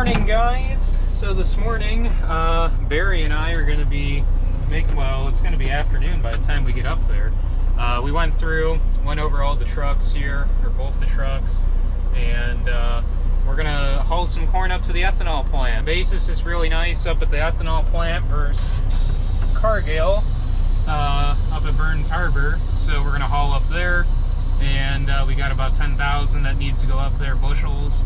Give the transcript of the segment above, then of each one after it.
morning, guys. So this morning, Barry and I are going to be making, well, it's going to be afternoon by the time we get up there. We went over all the trucks here, or both the trucks, and we're going to haul some corn up to the ethanol plant. Basis is really nice up at the ethanol plant versus Cargill up at Burns Harbor, so we're going to haul up there, and we got about 10,000 that needs to go up there, bushels.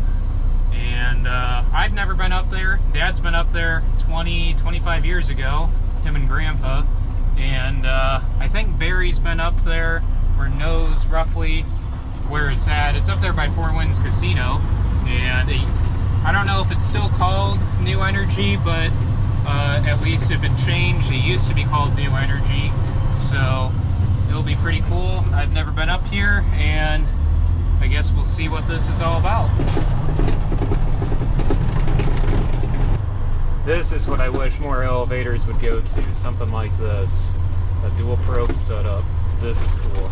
And I've never been up there. Dad's been up there 25 years ago, him and Grandpa. And I think Barry's been up there or knows roughly where it's at. It's up there by Four Winds Casino. And I don't know if it's still called New Energy, but at least if it changed, it used to be called New Energy. So it'll be pretty cool. I've never been up here, and I guess we'll see what this is all about. This is what I wish more elevators would go to, something like this. A dual probe setup. This is cool.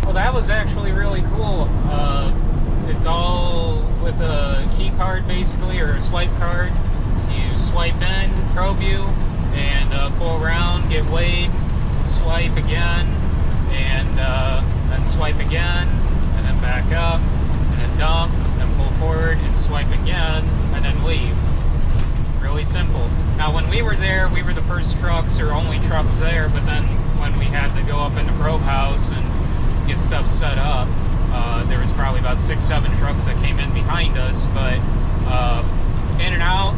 Well, that was actually really cool. It's all with a key card basically, or a swipe card. You swipe in, probe you, and pull around, get weighed, swipe again, and then swipe again, and then back up, and then dump, then pull forward, and swipe again, and then leave. Really simple. Now when we were there, we were the first trucks, or only trucks there, but then when we had to go up in the probe house and get stuff set up, there was probably about 6-7 trucks that came in behind us, but in and out,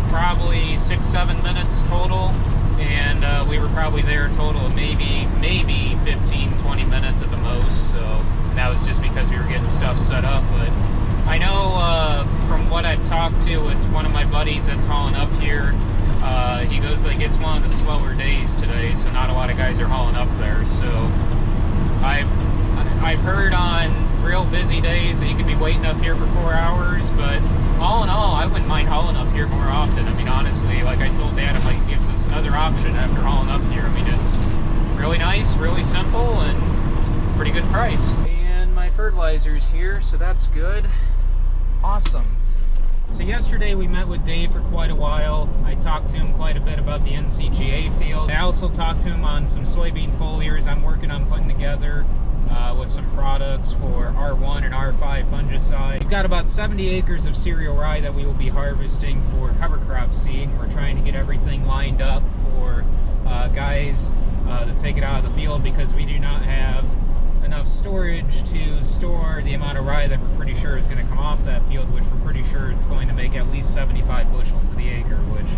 probably 6-7 minutes total, and we were probably there a total of maybe 15-20 minutes at the most. So that was just because we were getting stuff set up. But I know from what I've talked to with one of my buddies that's hauling up here, he goes like it's one of the slower days today, so not a lot of guys are hauling up there. So I've heard on real busy days that you could be waiting up here for 4 hours, but all in all, I wouldn't mind hauling up here more often. I mean, honestly, like I told Dad, it like gives us another option after hauling up here. I mean, it's really nice, really simple, and pretty good price. And my fertilizer's here, so that's good. Awesome. So yesterday we met with Dave for quite a while. I talked to him quite a bit about the NCGA field. I also talked to him on some soybean foliars I'm working on putting together with some products for R1 and R5 fungicide. We've got about 70 acres of cereal rye that we will be harvesting for cover crop seed. We're trying to get everything lined up for guys to take it out of the field, because we do not have enough storage to store the amount of rye that we're pretty sure is going to come off that field, which we're pretty sure it's going to make at least 75 bushels to the acre, which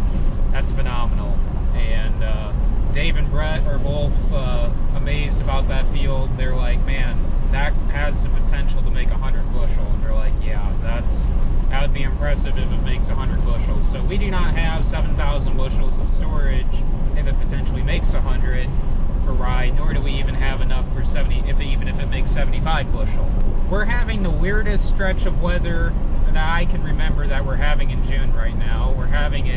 that's phenomenal. And Dave and Brett are both amazed about that field. They're like, man, that has the potential to make 100 bushel. And they're like, yeah, that would be impressive if it makes 100 bushels. So we do not have 7,000 bushels of storage if it potentially makes 100 for rye, nor do we even have enough for 70, even if it makes 75 bushel. We're having the weirdest stretch of weather that I can remember that we're having in June right now. We're having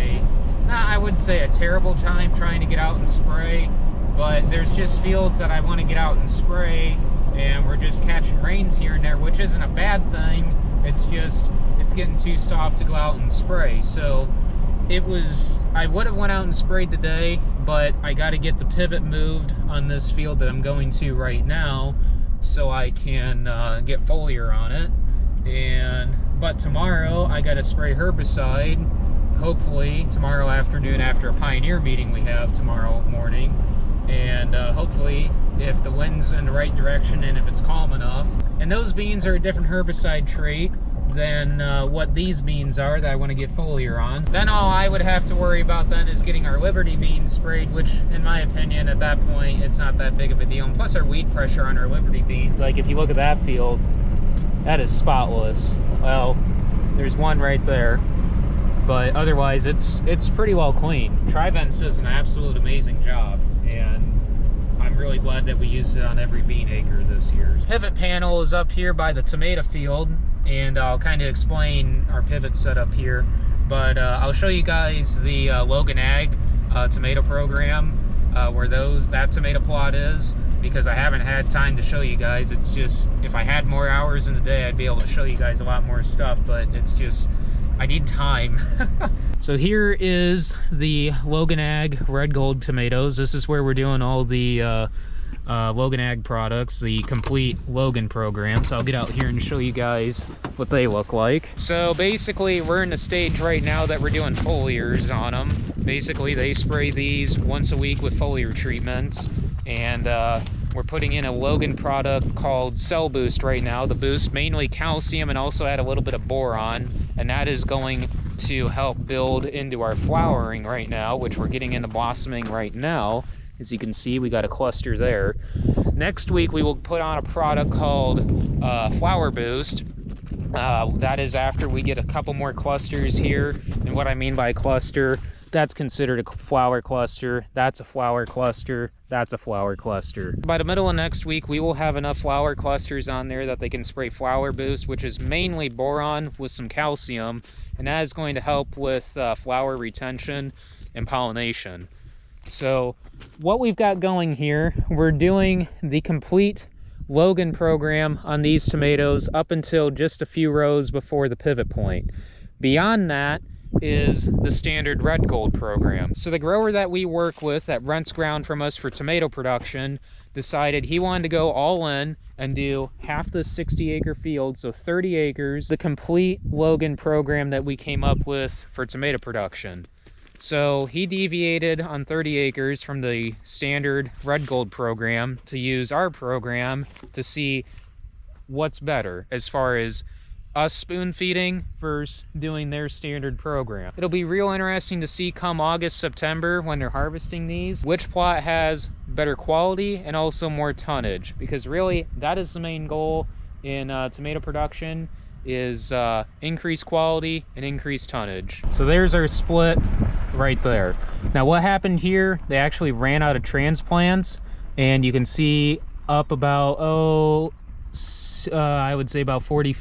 I would say a terrible time trying to get out and spray, but there's just fields that I want to get out and spray, and we're just catching rains here and there, which isn't a bad thing. It's just, it's getting too soft to go out and spray. So I would have went out and sprayed today, but I got to get the pivot moved on this field that I'm going to right now so I can get foliar on it. But tomorrow I got to spray herbicide, hopefully tomorrow afternoon after a Pioneer meeting we have tomorrow morning. And hopefully if the wind's in the right direction and if it's calm enough. And those beans are a different herbicide trait than what these beans are that I want to get foliar on. Then all I would have to worry about then is getting our Liberty beans sprayed, which in my opinion at that point it's not that big of a deal. And plus our weed pressure on our Liberty beans, like if you look at that field, that is spotless. Well, there's one right there, but otherwise it's pretty well clean. Trivence does an absolute amazing job, and I'm really glad that we used it on every bean acre this year. Pivot panel is up here by the tomato field, and I'll kind of explain our pivot setup here, but I'll show you guys the Logan Ag tomato program where that tomato plot is. because I haven't had time to show you guys. It's just, if I had more hours in the day, I'd be able to show you guys a lot more stuff, but it's just, I need time. So here is the Logan Ag Red Gold tomatoes. This is where we're doing all the Logan Ag products, the complete Logan program. So I'll get out here and show you guys what they look like. So basically we're in the stage right now that we're doing foliars on them. Basically they spray these once a week with foliar treatments, and we're putting in a Logan product called Cell Boost right now. The boost mainly calcium and also add a little bit of boron, and that is going to help build into our flowering right now, which we're getting into blossoming right now. As you can see, we got a cluster there. Next week we will put on a product called Flower Boost. That is after we get a couple more clusters here. And what I mean by cluster, that's considered a flower cluster, that's a flower cluster, that's a flower cluster. By the middle of next week, we will have enough flower clusters on there that they can spray Flower Boost, which is mainly boron with some calcium, and that is going to help with flower retention and pollination. So what we've got going here, we're doing the complete Logan program on these tomatoes up until just a few rows before the pivot point. Beyond that is the standard Red Gold program. So the grower that we work with that rents ground from us for tomato production decided he wanted to go all in and do half the 60-acre field, so 30 acres, the complete Logan program that we came up with for tomato production. So he deviated on 30 acres from the standard Red Gold program to use our program to see what's better as far as us spoon feeding versus doing their standard program. It'll be real interesting to see come August, September when they're harvesting these, which plot has better quality and also more tonnage, because really that is the main goal in tomato production, is increased quality and increased tonnage. So there's our split right there. Now what happened here, they actually ran out of transplants, and you can see up about I would say about 40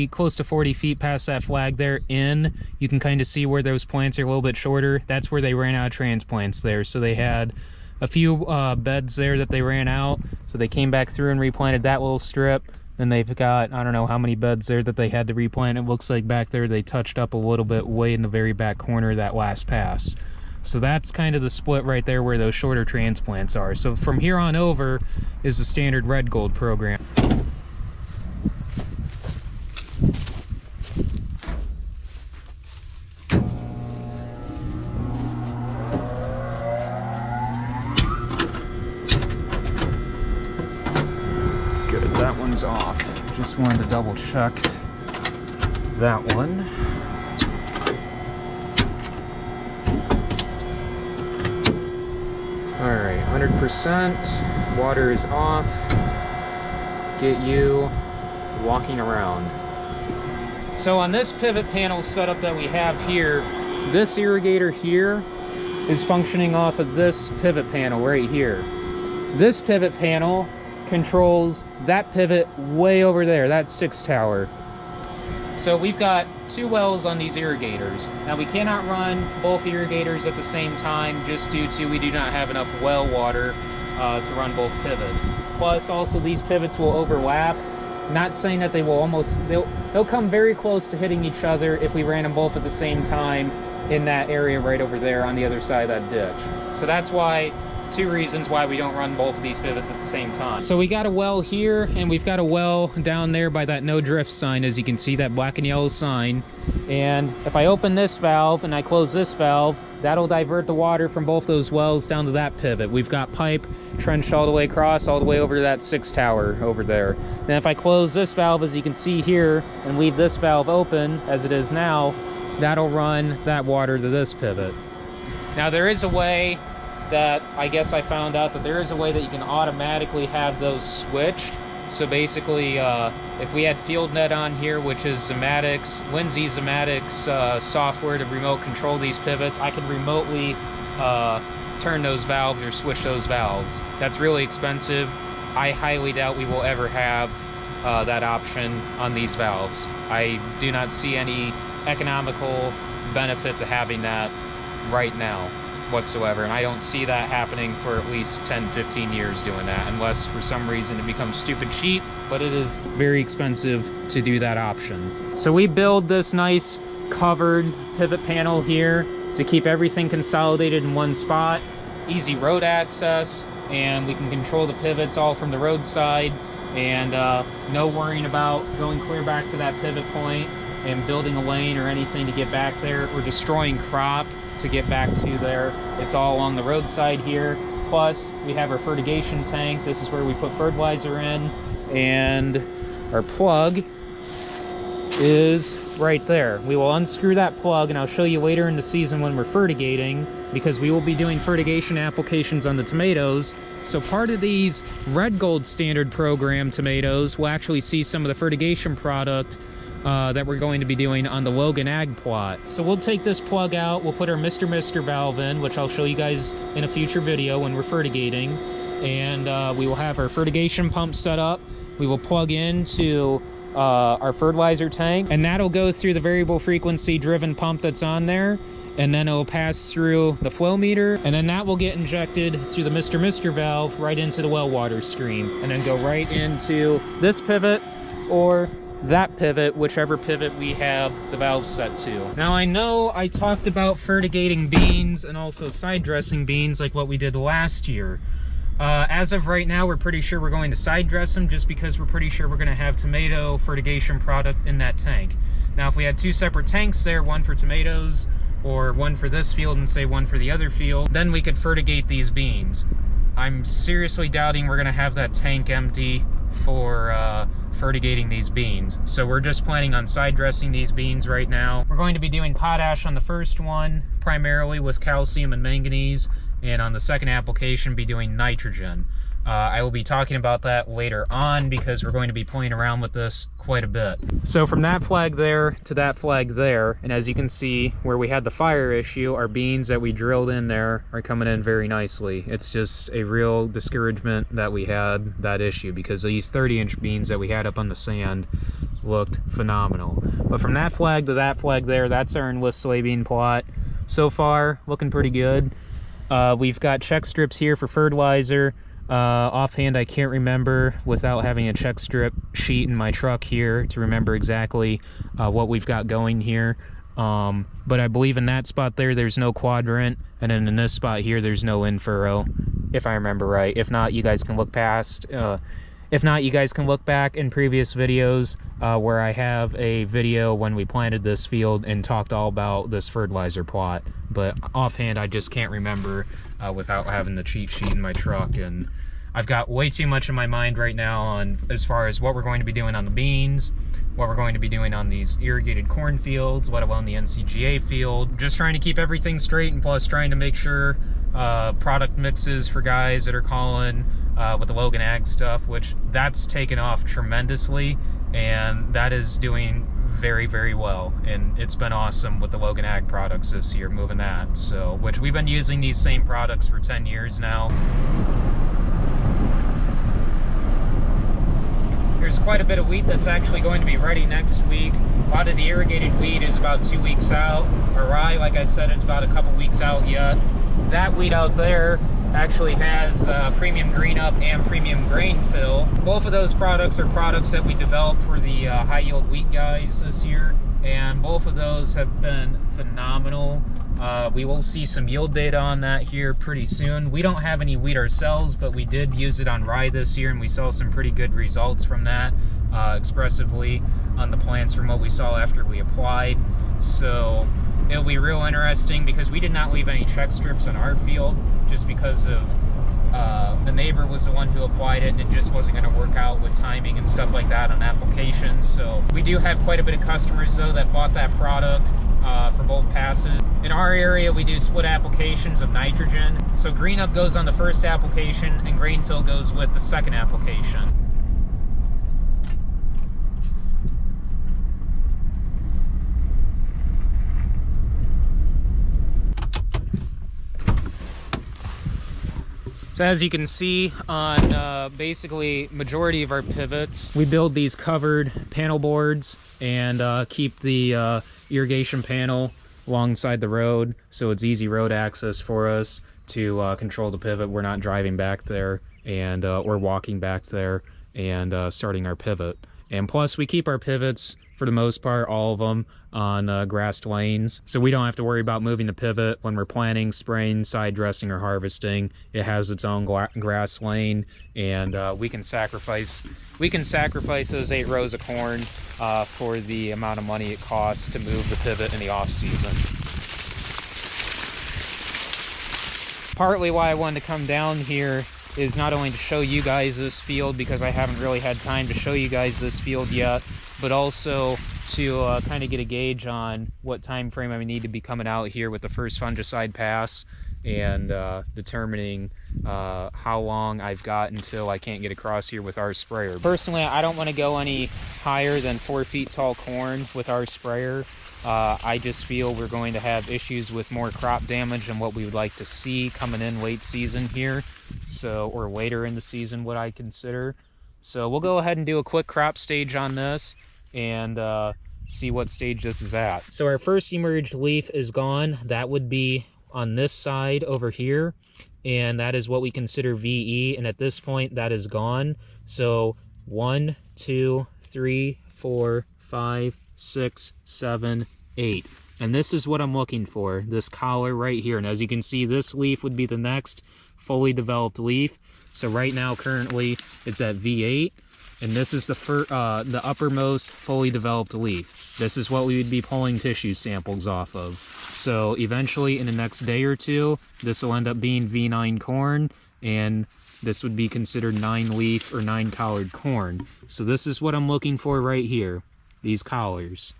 close to 40 feet past that flag there in, you can kind of see where those plants are a little bit shorter. That's where they ran out of transplants there. So they had a few beds there that they ran out, so they came back through and replanted that little strip. Then they've got, I don't know how many beds there that they had to replant. It looks like back there they touched up a little bit way in the very back corner of that last pass. So that's kind of the split right there where those shorter transplants are. So from here on over is the standard Red Gold program. Good, that one's off. Just wanted to double check that one. Alright, 100%, water is off. Get you walking around. So on this pivot panel setup that we have here, this irrigator here is functioning off of this pivot panel right here. This pivot panel controls that pivot way over there, that 6 tower. So we've got 2 wells on these irrigators. Now we cannot run both irrigators at the same time just due to we do not have enough well water to run both pivots. Plus also these pivots will overlap. Not saying that they will they'll come very close to hitting each other if we ran them both at the same time in that area right over there on the other side of that ditch. So that's why, 2 reasons why we don't run both of these pivots at the same time. So we got a well here, and we've got a well down there by that no drift sign, as you can see, that black and yellow sign. And if I open this valve and I close this valve, that'll divert the water from both those wells down to that pivot. We've got pipe trenched all the way across, all the way over to that 6 tower over there. Then if I close this valve, as you can see here, and leave this valve open as it is now, that'll run that water to this pivot. Now there is a way that I guess I found out that there is a way that you can automatically have those switched. So basically, if we had FieldNet on here, which is Lindsay Zimatics software to remote control these pivots, I can remotely turn those valves or switch those valves. That's really expensive. I highly doubt we will ever have that option on these valves. I do not see any economical benefit to having that right now. whatsoever, and I don't see that happening for at least 10-15 years doing that, unless for some reason it becomes stupid cheap, but it is very expensive to do that option. So we build this nice covered pivot panel here to keep everything consolidated in one spot, easy road access, and we can control the pivots all from the roadside, and no worrying about going clear back to that pivot point and building a lane or anything to get back there, or destroying crop to get back to there. It's all along the roadside here. Plus, we have our fertigation tank. This is where we put fertilizer in, and our plug is right there. We will unscrew that plug, and I'll show you later in the season when we're fertigating, because we will be doing fertigation applications on the tomatoes. So part of these Red Gold Standard program tomatoes will actually see some of the fertigation product that we're going to be doing on the Logan Ag plot. So we'll take this plug out, we'll put our Mr. valve in, which I'll show you guys in a future video when we're fertigating, and we will have our fertigation pump set up. We will plug into our fertilizer tank, and that'll go through the variable frequency driven pump that's on there, and then it'll pass through the flow meter, and then that will get injected through the Mr. valve right into the well water stream, and then go right into this pivot or that pivot, whichever pivot we have the valve set to. Now, I know I talked about fertigating beans and also side dressing beans like what we did last year. As of right now, we're pretty sure we're going to side dress them, just because we're pretty sure we're going to have tomato fertigation product in that tank. Now, if we had two separate tanks there, one for tomatoes or one for this field and say one for the other field, then we could fertigate these beans. I'm seriously doubting we're going to have that tank empty for fertigating these beans. So we're just planning on side dressing these beans right now. We're going to be doing potash on the first one, primarily with calcium and manganese, and on the second application be doing nitrogen. I will be talking about that later on, because we're going to be playing around with this quite a bit. So from that flag there to that flag there, and as you can see where we had the fire issue, our beans that we drilled in there are coming in very nicely. It's just a real discouragement that we had that issue, because these 30-inch beans that we had up on the sand looked phenomenal. But from that flag to that flag there, that's our enlist soybean plot. So far, looking pretty good. We've got check strips here for fertilizer. Offhand, I can't remember without having a check strip sheet in my truck here to remember exactly what we've got going here. But I believe in that spot there, there's no quadrant, and then in this spot here, there's no in-furrow, if I remember right. If not, you guys can look past. If not, you guys can look back in previous videos where I have a video when we planted this field and talked all about this fertilizer plot. But offhand, I just can't remember without having the cheat sheet in my truck. And I've got way too much in my mind right now on as far as what we're going to be doing on the beans, what we're going to be doing on these irrigated corn fields, let alone the NCGA field. Just trying to keep everything straight, and plus trying to make sure product mixes for guys that are calling with the Logan Ag stuff, which that's taken off tremendously, and that is doing very, very well. And it's been awesome with the Logan Ag products this year, moving that. So, which we've been using these same products for 10 years now. There's quite a bit of wheat that's actually going to be ready next week. A lot of the irrigated wheat is about 2 weeks out. Or rye, like I said, it's about a couple weeks out yet. That wheat out there actually has premium green up and premium grain fill. Both of those products are products that we developed for the high yield wheat guys this year, and both of those have been phenomenal. We will see some yield data on that here pretty soon. We don't have any wheat ourselves, but we did use it on rye this year, and we saw some pretty good results from that expressively on the plants from what we saw after we applied. So it'll be real interesting, because we did not leave any check strips on our field just because of the neighbor was the one who applied it, and it just wasn't going to work out with timing and stuff like that on applications. So we do have quite a bit of customers though that bought that product for both passes. In our area, we do split applications of nitrogen. So green up goes on the first application and grain fill goes with the second application. So as you can see on basically majority of our pivots, we build these covered panel boards and keep the irrigation panel alongside the road, so it's easy road access for us to control the pivot. We're not driving back there and we're walking back there and starting our pivot. And plus, we keep our pivots, for the most part, all of them, on grassed lanes, so we don't have to worry about moving the pivot when we're planting, spraying, side dressing, or harvesting. It has its own grass lane, and we can sacrifice those 8 rows of corn for the amount of money it costs to move the pivot in the off season. Partly why I wanted to come down here is not only to show you guys this field, because I haven't really had time to show you guys this field yet, but also to kind of get a gauge on what time frame I need to be coming out here with the first fungicide pass, and determining how long I've got until I can't get across here with our sprayer. Personally, I don't want to go any higher than 4 feet tall corn with our sprayer. I just feel we're going to have issues with more crop damage than what we would like to see coming in late season here, so, or later in the season, what I consider. So we'll go ahead and do a quick crop stage on this and see what stage this is at. So our first emerged leaf is gone. That would be on this side over here, and that is what we consider VE, and at this point that is gone. So 1, 2, 3, 4, 5, 6, 7, 8. And this is what I'm looking for, this collar right here. And as you can see, this leaf would be the next fully developed leaf. So right now, currently, it's at V8, and this is the uppermost fully developed leaf. This is what we would be pulling tissue samples off of. So eventually, in the next day or two, this will end up being V9 corn, and this would be considered 9 leaf or 9 collared corn. So this is what I'm looking for right here, these collars.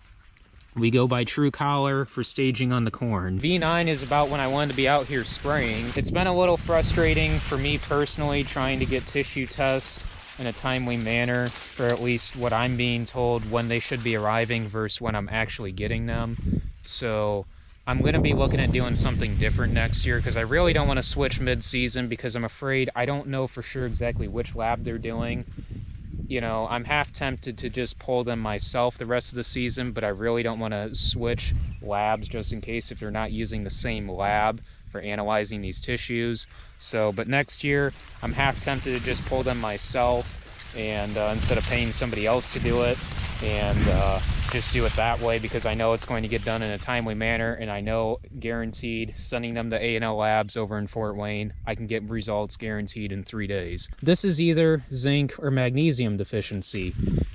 We go by true collar for staging on the corn. V9 is about when I wanted to be out here spraying. It's been a little frustrating for me personally trying to get tissue tests in a timely manner, or at least what I'm being told when they should be arriving versus when I'm actually getting them. So I'm going to be looking at doing something different next year, because I really don't want to switch mid-season, because I'm afraid I don't know for sure exactly which lab they're doing. You know, I'm half tempted to just pull them myself the rest of the season, but I really don't want to switch labs just in case if they're not using the same lab for analyzing these tissues. So, but next year, I'm half tempted to just pull them myself, and instead of paying somebody else to do it, and just do it that way, because I know it's going to get done in a timely manner, and I know guaranteed sending them to A&L Labs over in Fort Wayne, I can get results guaranteed in 3 days. This is either zinc or magnesium deficiency.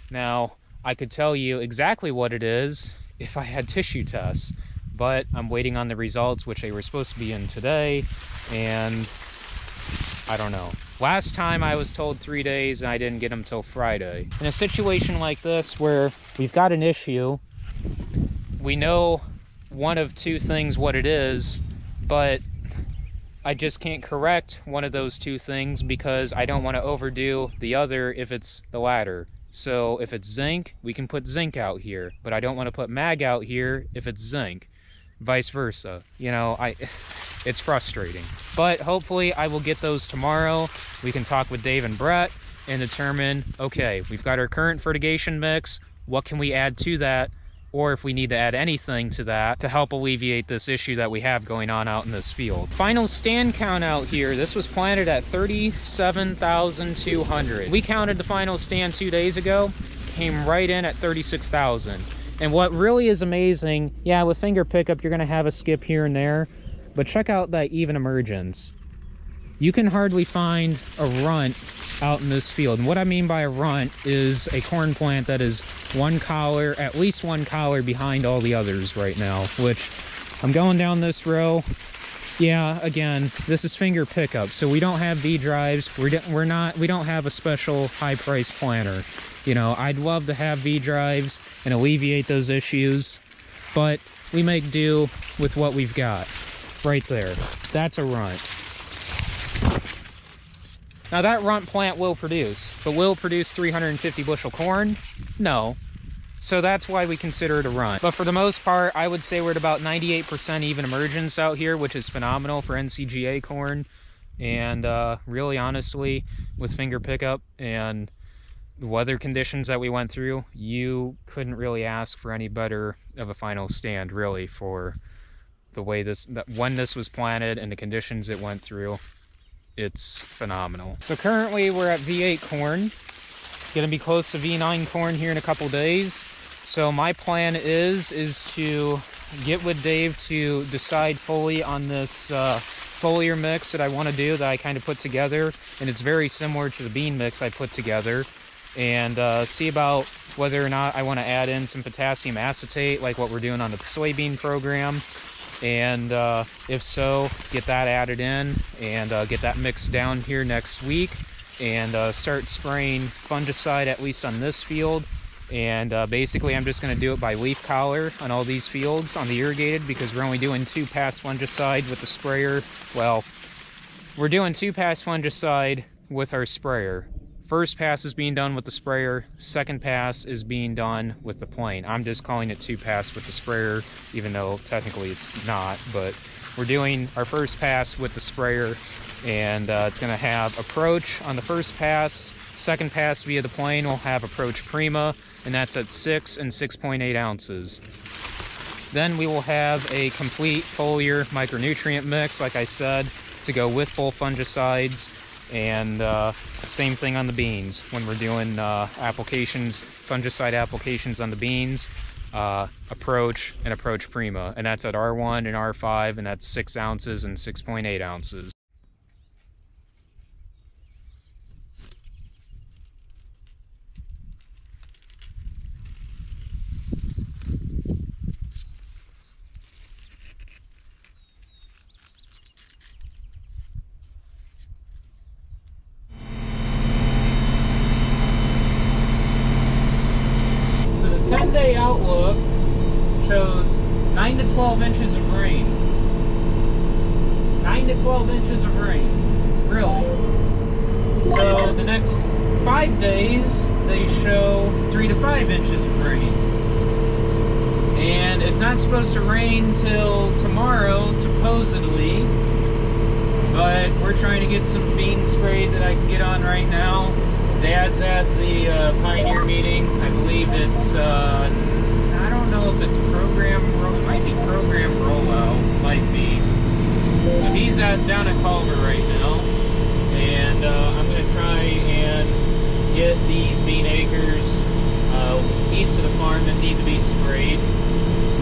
Now, I could tell you exactly what it is if I had tissue tests, but I'm waiting on the results, which they were supposed to be in today, and I don't know. Last time I was told 3 days, and I didn't get them till Friday. In a situation like this where we've got an issue, we know one of 2 things what it is, but I just can't correct one of those 2 things because I don't want to overdo the other if it's the latter. So if it's zinc, we can put zinc out here, but I don't want to put mag out here if it's zinc. Vice versa. You know, it's frustrating. But hopefully I will get those tomorrow. We can talk with Dave and Brett and determine, okay, we've got our current fertigation mix, what can we add to that, or if we need to add anything to that to help alleviate this issue that we have going on out in this field. Final stand count out here, this was planted at 37,200. We counted the final stand 2 days ago, came right in at 36,000. And what really is amazing, yeah, with finger pickup, you're gonna have a skip here and there, but check out that even emergence. You can hardly find a runt out in this field. And what I mean by a runt is a corn plant that is one collar, at least one collar behind all the others right now, which I'm going down this row. Yeah, again, this is finger pickup, so we don't have V drives. We don't have a special high price planter. You know, I'd love to have V drives and alleviate those issues, but we make do with what we've got. Right there, that's a runt. Now that runt plant will produce, but will it produce 350 bushel corn? No. So that's why we consider it a runt. But for the most part, I would say we're at about 98% even emergence out here, which is phenomenal for NCGA corn. And really honestly, with finger pickup and the weather conditions that we went through, you couldn't really ask for any better of a final stand really for the way when this was planted and the conditions it went through. It's phenomenal. So currently we're at V8 corn. Gonna be close to V9 corn here in a couple days. So my plan is to get with Dave to decide fully on this foliar mix that I want to do, that I kind of put together, and it's very similar to the bean mix I put together, and see about whether or not I want to add in some potassium acetate like what we're doing on the soybean program, and if so, get that added in and get that mixed down here next week, and start spraying fungicide at least on this field. And basically I'm just going to do it by leaf collar on all these fields on the irrigated, because we're only doing 2-pass fungicide with the sprayer. Well, we're doing 2-pass fungicide with our sprayer. First pass is being done with the sprayer, second pass is being done with the plane. I'm just calling it 2-pass with the sprayer, even though technically it's not, but we're doing our first pass with the sprayer, and it's going to have approach on the first pass. Second pass via the plane will have approach prima, and that's at 6 and 6.8 ounces. Then we will have a complete foliar micronutrient mix, like I said, to go with both fungicides, and same thing on the beans. When we're doing applications, fungicide applications on the beans, approach and approach prima, and that's at R1 and R5, and that's 6 ounces and 6.8 ounces. So the 10-day outlook shows 9 to 12 inches of rain. 9 to 12 inches of rain, really. So the next 5 days, they show 3 to 5 inches of rain. And it's not supposed to rain till tomorrow, supposedly. But we're trying to get some beans sprayed that I can get on right now. Dad's at the Pioneer meeting. I believe it's, I don't know if it's program, it might be program rollout, might be. So he's down at Culver right now, and I'm going to try and get these bean acres east of the farm that need to be sprayed,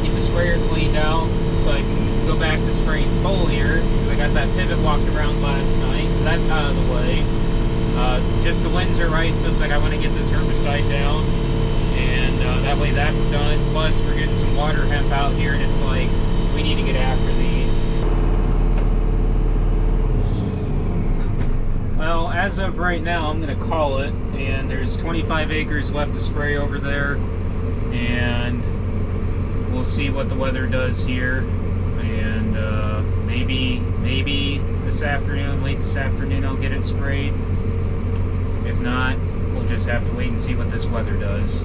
get the sprayer cleaned out so I can go back to spraying foliar, because I got that pivot walked around last night, so that's out of the way. Just the winds are right, so it's like I want to get this herbicide down, and that way that's done. Plus we're getting some water hemp out here, and it's like we need to get after these. Well, as of right now, I'm going to call it, and there's 25 acres left to spray over there, and we'll see what the weather does here, and maybe this afternoon, late this afternoon, I'll get it sprayed. If not, we'll just have to wait and see what this weather does.